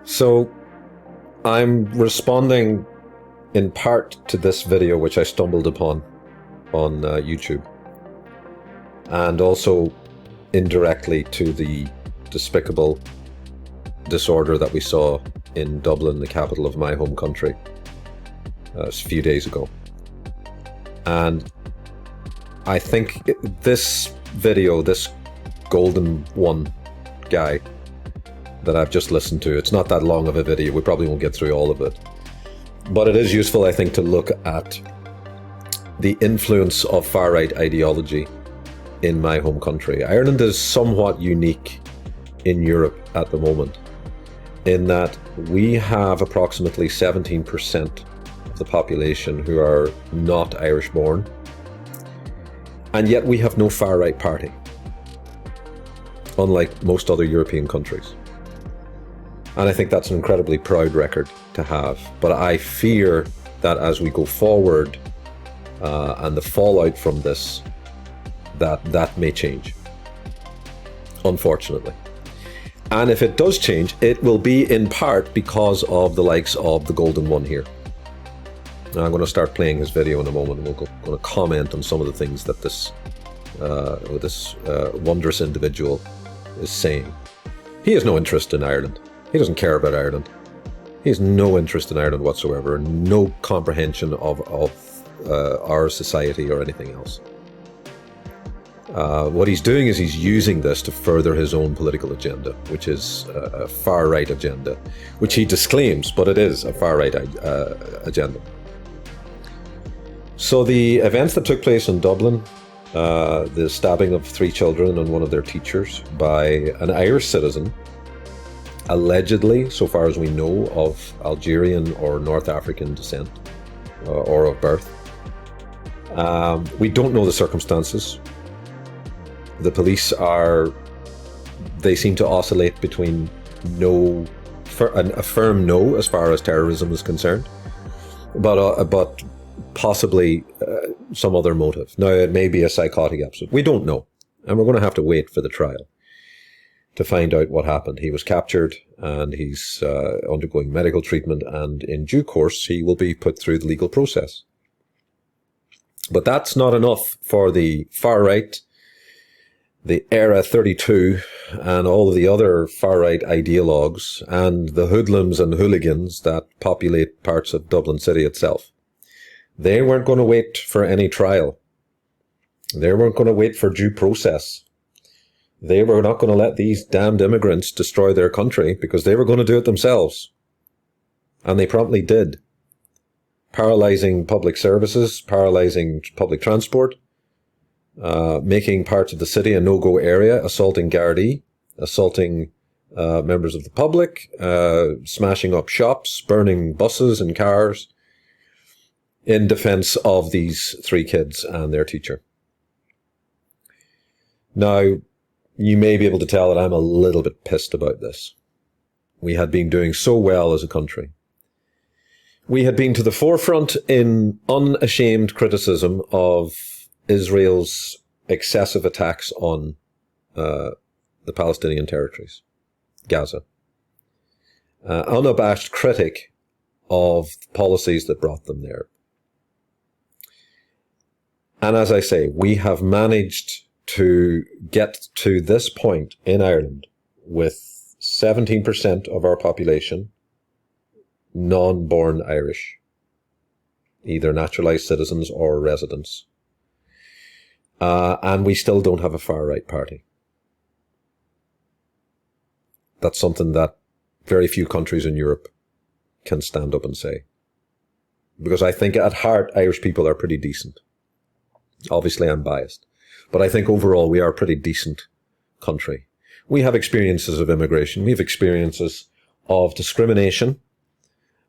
So I'm responding in part to this video which I stumbled upon on YouTube, and also indirectly to the despicable disorder that we saw in Dublin, the capital of my home country, a few days ago. And I think this video, this golden one guy that I've just listened to, it's not that long of a video, we probably won't get through all of it, but it is useful, I think, to look at the influence of far-right ideology in my home country. Ireland is somewhat unique in Europe at the moment, in that we have approximately 17% of the population who are not Irish born, and yet we have no far-right party, unlike most other European countries. And I think that's an incredibly proud record to have. But I fear that as we go forward and the fallout from this, that may change, unfortunately. And if it does change, it will be in part because of the likes of the golden one here. Now, I'm going to start playing his video in a moment, and we're going to comment on some of the things that this wondrous individual is saying. He has no interest in Ireland. He doesn't care about Ireland. He has no interest in Ireland whatsoever, no comprehension of our society or anything else. What he's doing is he's using this to further his own political agenda, which is a far-right agenda, which he disclaims, but it is a far-right agenda. So the events that took place in Dublin, the stabbing of 3 children and one of their teachers by an Irish citizen, allegedly, so far as we know, of Algerian or North African descent or of birth. We don't know the circumstances. The police they seem to oscillate between a firm no as far as terrorism is concerned, but possibly some other motive. Now, it may be a psychotic episode. We don't know, and we're going to have to wait for the trial to find out what happened. He was captured and he's undergoing medical treatment, and in due course he will be put through the legal process. But that's not enough for the far right, the Era 32, and all of the other far right ideologues and the hoodlums and hooligans that populate parts of Dublin City itself. They weren't going to wait for any trial. They weren't going to wait for due process. They were not going to let these damned immigrants destroy their country, because they were going to do it themselves. And they promptly did. Paralyzing public services, paralyzing public transport, making parts of the city a no-go area, assaulting Gardaí, assaulting members of the public, smashing up shops, burning buses and cars, in defense of these 3 kids and their teacher. Now, you may be able to tell that I'm a little bit pissed about this. We had been doing so well as a country. We had been to the forefront in unashamed criticism of Israel's excessive attacks on the Palestinian territories, Gaza. Unabashed critic of policies that brought them there. And as I say, we have managed to get to this point in Ireland with 17% of our population non-born Irish, either naturalized citizens or residents. And we still don't have a far-right party. That's something that very few countries in Europe can stand up and say. Because I think at heart, Irish people are pretty decent. Obviously, I'm biased. But I think overall we are a pretty decent country. We have experiences of immigration. We have experiences of discrimination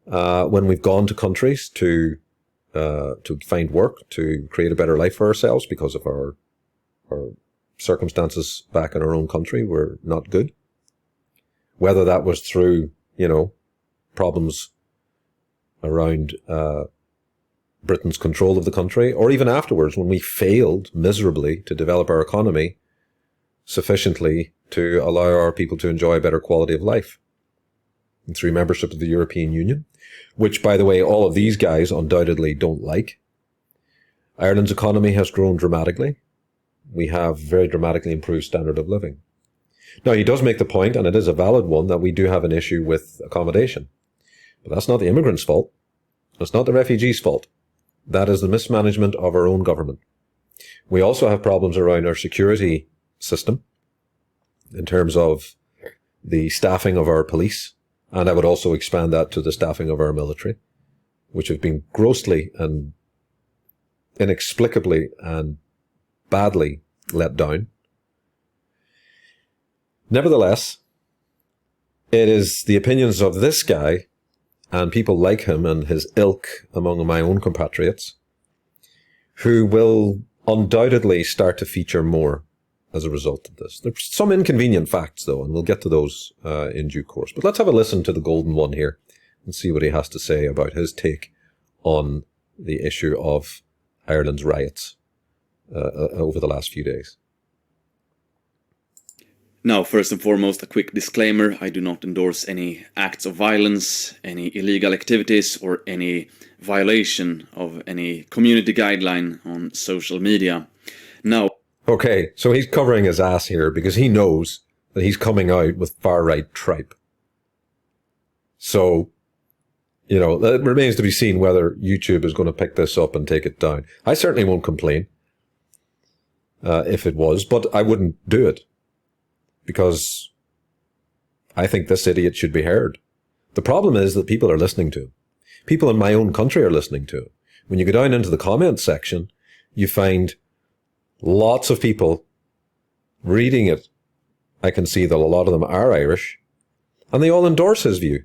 when we've gone to countries to find work, to create a better life for ourselves because of our circumstances back in our own country were not good. Whether that was through, problems around Britain's control of the country, or even afterwards when we failed miserably to develop our economy sufficiently to allow our people to enjoy a better quality of life. through membership of the European Union, which, by the way, all of these guys undoubtedly don't like. Ireland's economy has grown dramatically. We have very dramatically improved standard of living. Now, he does make the point, and it is a valid one, that we do have an issue with accommodation. But that's not the immigrants' fault. That's not the refugees' fault. That is the mismanagement of our own government. We also have problems around our security system in terms of the staffing of our police, and I would also expand that to the staffing of our military, which have been grossly and inexplicably and badly let down. Nevertheless, it is the opinions of this guy and people like him and his ilk among my own compatriots who will undoubtedly start to feature more as a result of this. There's some inconvenient facts, though, and we'll get to those in due course. But let's have a listen to the golden one here and see what he has to say about his take on the issue of Ireland's riots over the last few days. Now, first and foremost, a quick disclaimer. I do not endorse any acts of violence, any illegal activities, or any violation of any community guideline on social media. Now, okay, so he's covering his ass here because he knows that he's coming out with far-right tripe. So, you know, it remains to be seen whether YouTube is going to pick this up and take it down. I certainly won't complain if it was, but I wouldn't do it because I think this idiot should be heard. The problem is that people are listening to him. People in my own country are listening to him. When you go down into the comments section, you find lots of people reading it. I can see that a lot of them are Irish, and they all endorse his view.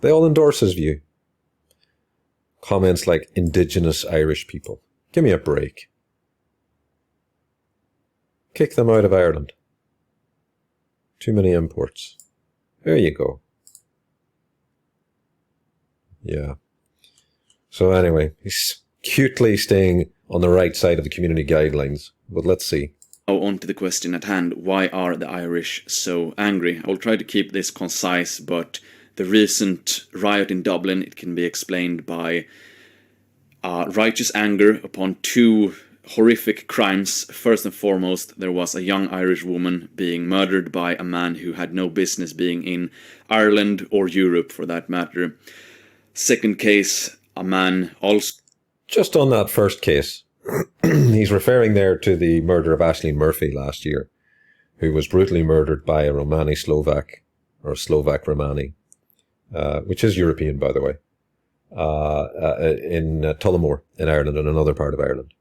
They all endorse his view. Comments like indigenous Irish people. Give me a break. Kick them out of Ireland. Too many imports. There you go. Yeah. So anyway, he's cutely staying on the right side of the community guidelines. But let's see. Now on to the question at hand. Why are the Irish so angry? I will try to keep this concise, but the recent riot in Dublin, it can be explained by righteous anger upon two horrific crimes. First and foremost, there was a young Irish woman being murdered by a man who had no business being in Ireland or Europe for that matter. Second case, a man also... Just on that first case, he's referring there to the murder of Aisling Murphy last year, who was brutally murdered by a Romani Slovak, or a Slovak Romani, which is European, by the way, in Tullamore in Ireland, in another part of Ireland.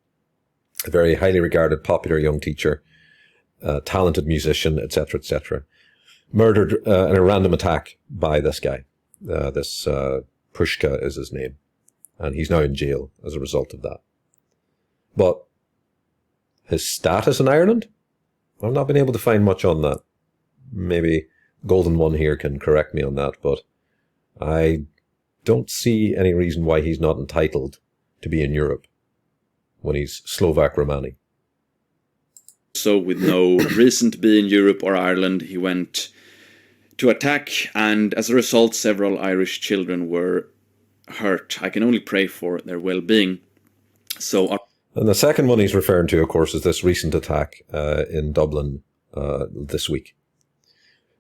A very highly regarded, popular young teacher, talented musician, etc., etc. Murdered in a random attack by this guy. This Pushka is his name. And he's now in jail as a result of that. But his status in Ireland? I've not been able to find much on that. Maybe Golden One here can correct me on that, but I don't see any reason why he's not entitled to be in Europe when he's Slovak Romani. So with no reason to be in Europe or Ireland, he went to attack, and as a result, several Irish children were hurt. I can only pray for their well-being. And the second one he's referring to, of course, is this recent attack in Dublin this week.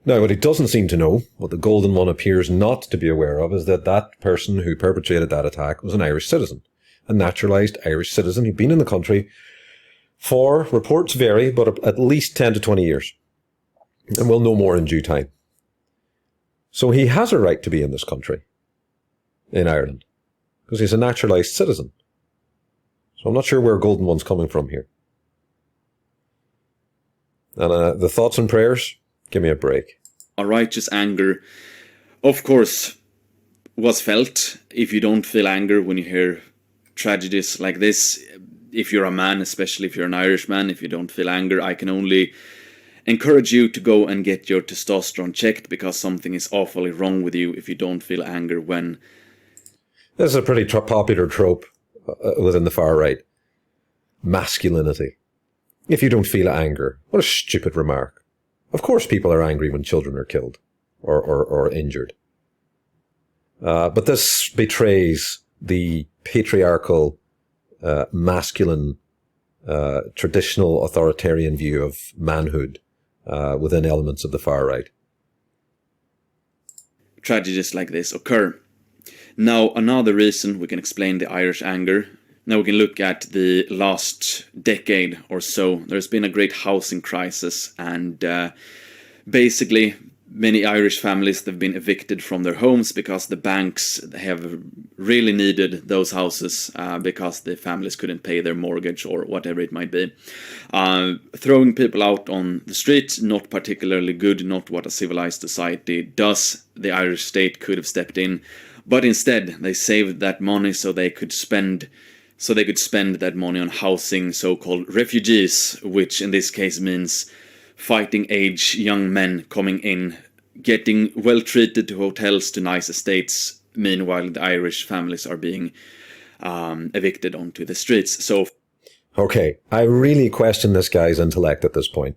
Now, what he doesn't seem to know, what the Golden One appears not to be aware of, is that that person who perpetrated that attack was an Irish citizen, a naturalised Irish citizen who'd been in the country for, reports vary, but at least 10 to 20 years. And we'll know more in due time. So he has a right to be in this country, in Ireland, because he's a naturalised citizen. So I'm not sure where Golden One's coming from here. And the thoughts and prayers, give me a break. A righteous anger, of course, was felt. If you don't feel anger when you hear tragedies like this, if you're a man, especially if you're an Irish man, if you don't feel anger, I can only encourage you to go and get your testosterone checked, because something is awfully wrong with you if you don't feel anger when... This is a pretty popular trope within the far right. Masculinity. If you don't feel anger. What a stupid remark. Of course people are angry when children are killed. or injured. But this betrays the patriarchal, masculine, traditional authoritarian view of manhood within elements of the far right. Tragedies like this occur. Now, another reason we can explain the Irish anger. Now we can look at the last decade or so. There's been a great housing crisis, and basically many Irish families have been evicted from their homes because the banks have really needed those houses because the families couldn't pay their mortgage or whatever it might be. Throwing people out on the street, not particularly good, not what a civilized society does. The Irish state could have stepped in, but instead they saved that money so they could spend that money on housing so-called refugees, which in this case means fighting age young men coming in, getting well treated to hotels, to nice estates. Meanwhile, the Irish families are being evicted onto the streets. So, okay, I really question this guy's intellect at this point.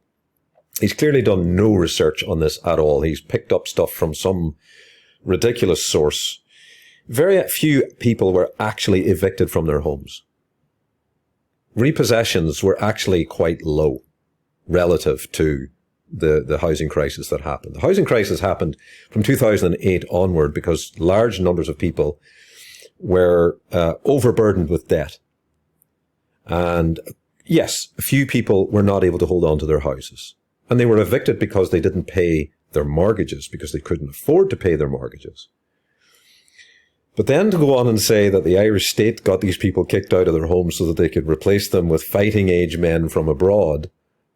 He's clearly done no research on this at all. He's picked up stuff from some ridiculous source. Very few people were actually evicted from their homes. Repossessions were actually quite low relative to the housing crisis that happened. The housing crisis happened from 2008 onward because large numbers of people were overburdened with debt. And yes, a few people were not able to hold on to their houses. And they were evicted because they didn't pay their mortgages, because they couldn't afford to pay their mortgages. But then to go on and say that the Irish state got these people kicked out of their homes so that they could replace them with fighting age men from abroad,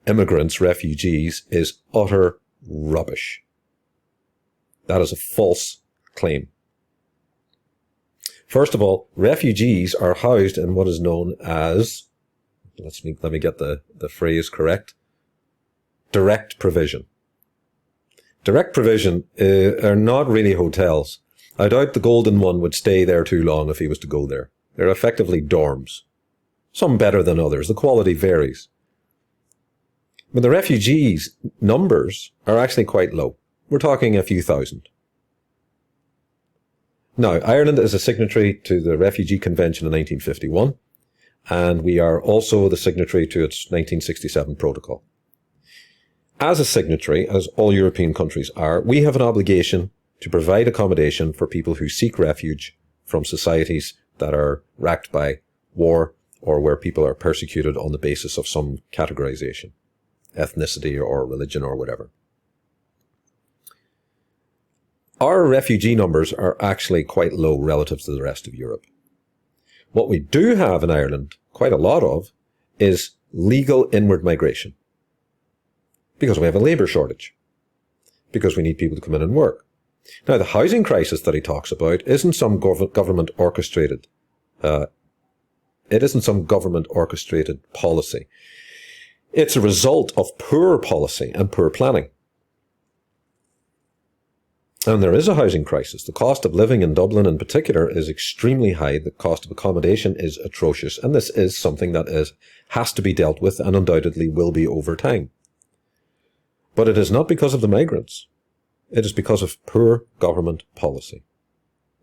immigrants, refugees, is utter rubbish. That is a false claim. First of all, refugees are housed in what is known as, let me get the phrase correct, direct provision. Direct provision are not really hotels. I doubt the Golden One would stay there too long if he was to go there. They're effectively dorms. Some better than others. The quality varies. But the refugees' numbers are actually quite low. We're talking a few thousand. Now, Ireland is a signatory to the Refugee Convention in 1951, and we are also the signatory to its 1967 protocol. As a signatory, as all European countries are, we have an obligation to provide accommodation for people who seek refuge from societies that are racked by war or where people are persecuted on the basis of some categorization, ethnicity or religion or whatever. Our refugee numbers are actually quite low relative to the rest of Europe. What we do have in Ireland, quite a lot of, is legal inward migration. Because we have a labour shortage. Because we need people to come in and work. Now, the housing crisis that he talks about isn't some government orchestrated. It isn't some government orchestrated policy. It's a result of poor policy and poor planning. And there is a housing crisis. The cost of living in Dublin in particular is extremely high. The cost of accommodation is atrocious. And this is something that has to be dealt with and undoubtedly will be over time. But it is not because of the migrants. It is because of poor government policy.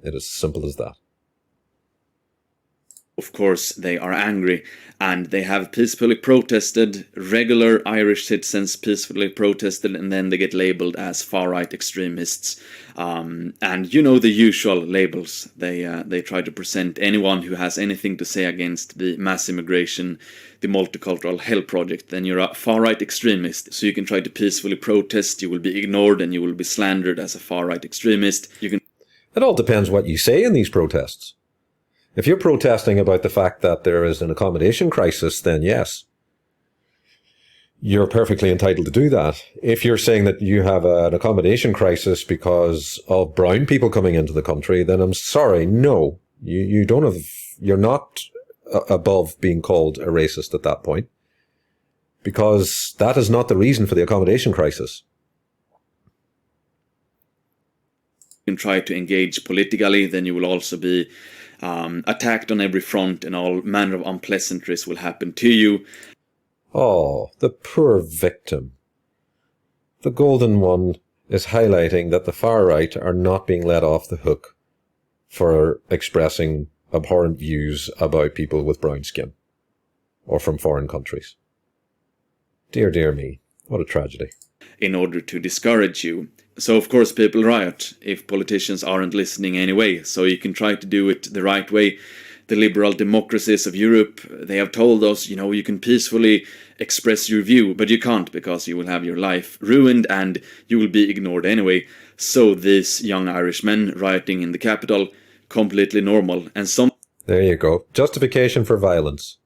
It is as simple as that. Of course, they are angry, and they have peacefully protested. Regular Irish citizens peacefully protested, and then they get labeled as far-right extremists. And you know the usual labels. They try to present anyone who has anything to say against the mass immigration, the multicultural hell project, then you're a far-right extremist. So you can try to peacefully protest, you will be ignored, and you will be slandered as a far-right extremist. It all depends what you say in these protests. If you're protesting about the fact that there is an accommodation crisis, then yes, you're perfectly entitled to do that. If you're saying that you have an accommodation crisis because of brown people coming into the country, then I'm sorry, no, you don't have, you're not above being called a racist at that point, because that is not the reason for the accommodation crisis. You can try to engage politically, then you will also be attacked on every front, and all manner of unpleasantries will happen to you. Oh, the poor victim. The Golden One is highlighting that the far right are not being let off the hook for expressing abhorrent views about people with brown skin or from foreign countries. Dear, dear me, what a tragedy. In order to discourage you. So of course people riot if politicians aren't listening anyway, so you can try to do it the right way. The liberal democracies of Europe, they have told us, you can peacefully express your view, but you can't because you will have your life ruined and you will be ignored anyway. So these young Irishmen rioting in the capital, completely normal. And some... There you go. Justification for violence.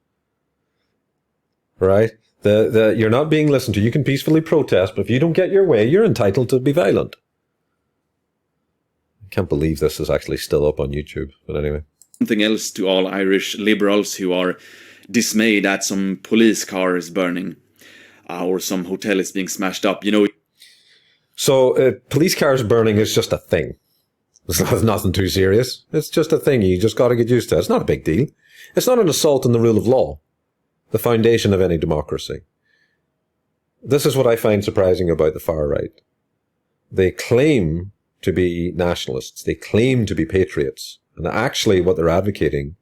Right? You're not being listened to. You can peacefully protest, but if you don't get your way, you're entitled to be violent. I can't believe this is actually still up on YouTube, but anyway. Something else to all Irish liberals who are dismayed at some police cars burning or some hotel is being smashed up, So police cars burning is just a thing. It's nothing too serious. It's just a thing. You just got to get used to it. It's not a big deal. It's not an assault on the rule of law, the foundation of any democracy. This is what I find surprising about the far right. They claim to be nationalists. They claim to be patriots. And actually what they're advocating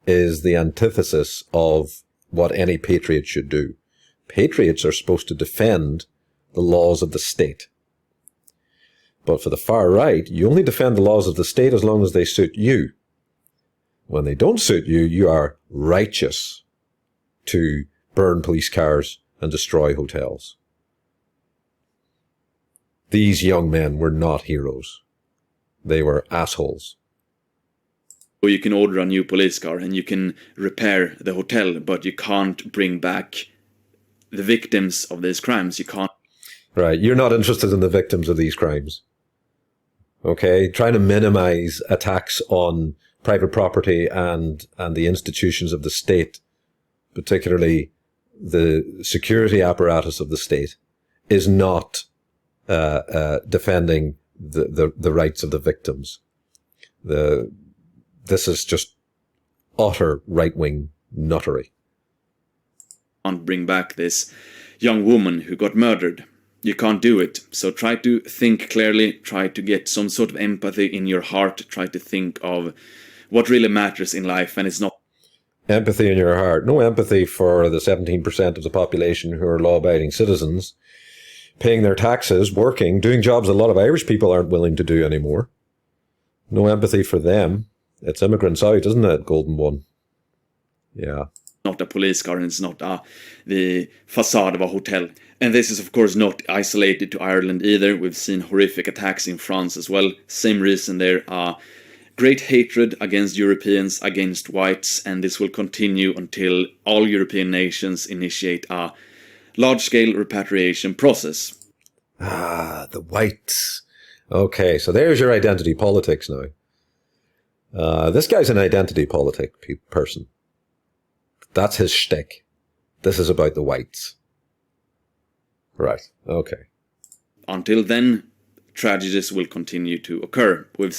is the antithesis of what any patriot should do. Patriots are supposed to defend the laws of the state. But for the far right, you only defend the laws of the state as long as they suit you. When they don't suit you, you are righteous to burn police cars and destroy hotels. These young men were not heroes. They were assholes. You can order a new police car and you can repair the hotel, but you can't bring back the victims of these crimes. You can't. Right. You're not interested in the victims of these crimes. Okay. Trying to minimize attacks on private property and the institutions of the state, particularly the security apparatus of the state, is not defending the rights of the victims. This is just utter right-wing nuttery. Can't bring back this young woman who got murdered. You can't do it. So try to think clearly, try to get some sort of empathy in your heart, try to think of what really matters in life, and it's not empathy in your heart. No empathy for the 17% of the population who are law-abiding citizens, paying their taxes, working, doing jobs a lot of Irish people aren't willing to do anymore. No empathy for them. It's immigrants out, isn't it, Golden One? Yeah. Not a police car, and it's not the facade of a hotel. And this is, of course, not isolated to Ireland either. We've seen horrific attacks in France as well. Same reason there. Great hatred against Europeans, against whites, and this will continue until all European nations initiate a large-scale repatriation process. The whites. Okay, so there's your identity politics now. This guy's an identity politic person. That's his shtick. This is about the whites. Right, okay. Until then, tragedies will continue to occur. We've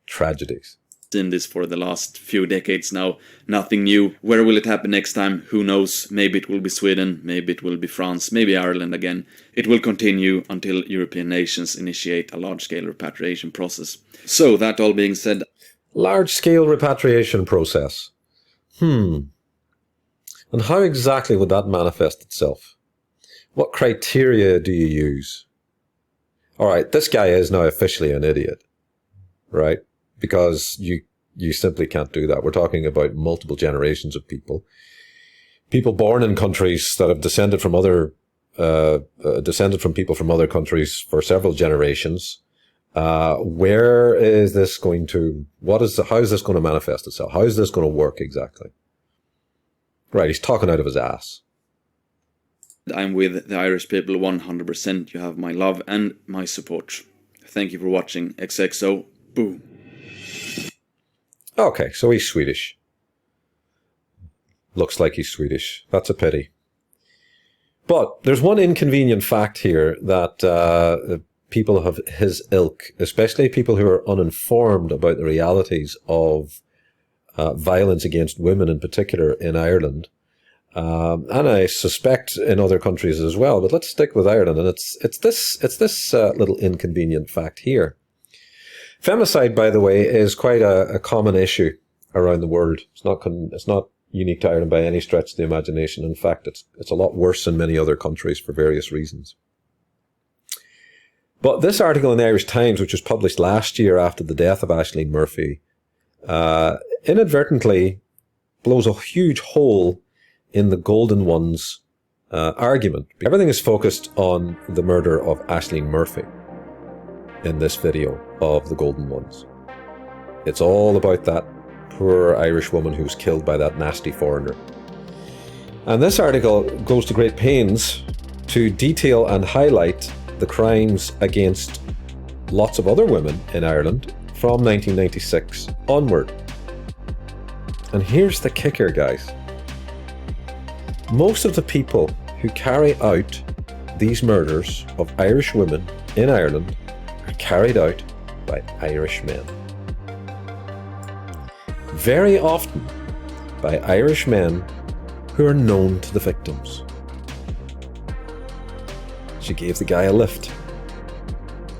tragedies. Seen this for the last few decades now. Nothing new. Where will it happen next time? Who knows? Maybe it will be Sweden, maybe it will be France, maybe Ireland again. It will continue until European nations initiate a large-scale repatriation process. So, that all being said... Large-scale repatriation process. And how exactly would that manifest itself? What criteria do you use? All right, this guy is now officially an idiot, right? Because you simply can't do that. We're talking about multiple generations of people. People born in countries that have descended from people from other countries for several generations. Where is this going to, how is this going to manifest itself? How is this going to work exactly? Right, he's talking out of his ass. I'm with the Irish people 100%. You have my love and my support. Thank you for watching. XXO. Boom. Okay, so he's Swedish. Looks like he's Swedish. That's a pity. But there's one inconvenient fact here that people of his ilk, especially people who are uninformed about the realities of violence against women in particular in Ireland, and I suspect in other countries as well. But let's stick with Ireland, and it's this little inconvenient fact here. Femicide, by the way, is quite a common issue around the world. It's not unique to Ireland by any stretch of the imagination. In fact, it's a lot worse in many other countries for various reasons. But this article in the Irish Times, which was published last year after the death of Aisling Murphy, inadvertently blows a huge hole in the Golden Ones argument. Everything is focused on the murder of Aisling Murphy in this video of the Golden Ones. It's all about that poor Irish woman who was killed by that nasty foreigner. And this article goes to great pains to detail and highlight the crimes against lots of other women in Ireland from 1996 onward. And here's the kicker, guys. Most of the people who carry out these murders of Irish women in Ireland are carried out by Irish men. Very often by Irish men who are known to the victims. She gave the guy a lift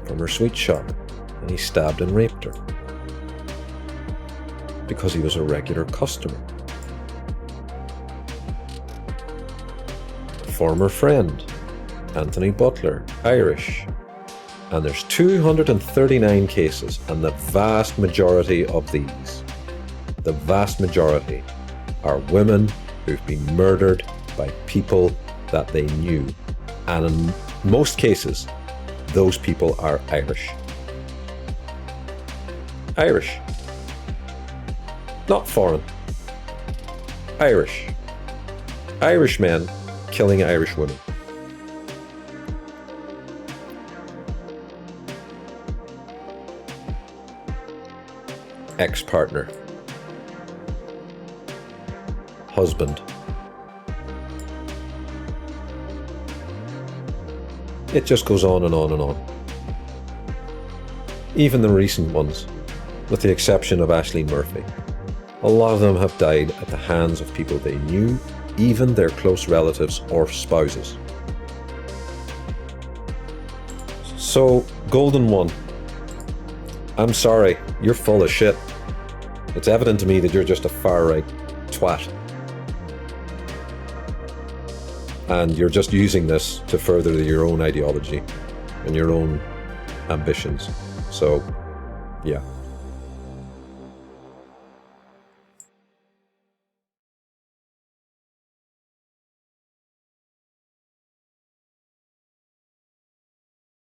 from her sweet shop, and he stabbed and raped her because he was a regular customer. Former friend, Anthony Butler, Irish. And there's 239 cases, and the vast majority of these, the vast majority, are women who've been murdered by people that they knew. And in most cases, those people are Irish. Irish. Not foreign. Irish. Irish men killing Irish women. Ex-partner. Husband. It just goes on and on and on. Even the recent ones, with the exception of Aisling Murphy, a lot of them have died at the hands of people they knew, even their close relatives or spouses. So, Golden One, I'm sorry, you're full of shit. It's evident to me that you're just a far-right twat. And you're just using this to further your own ideology and your own ambitions. So, yeah.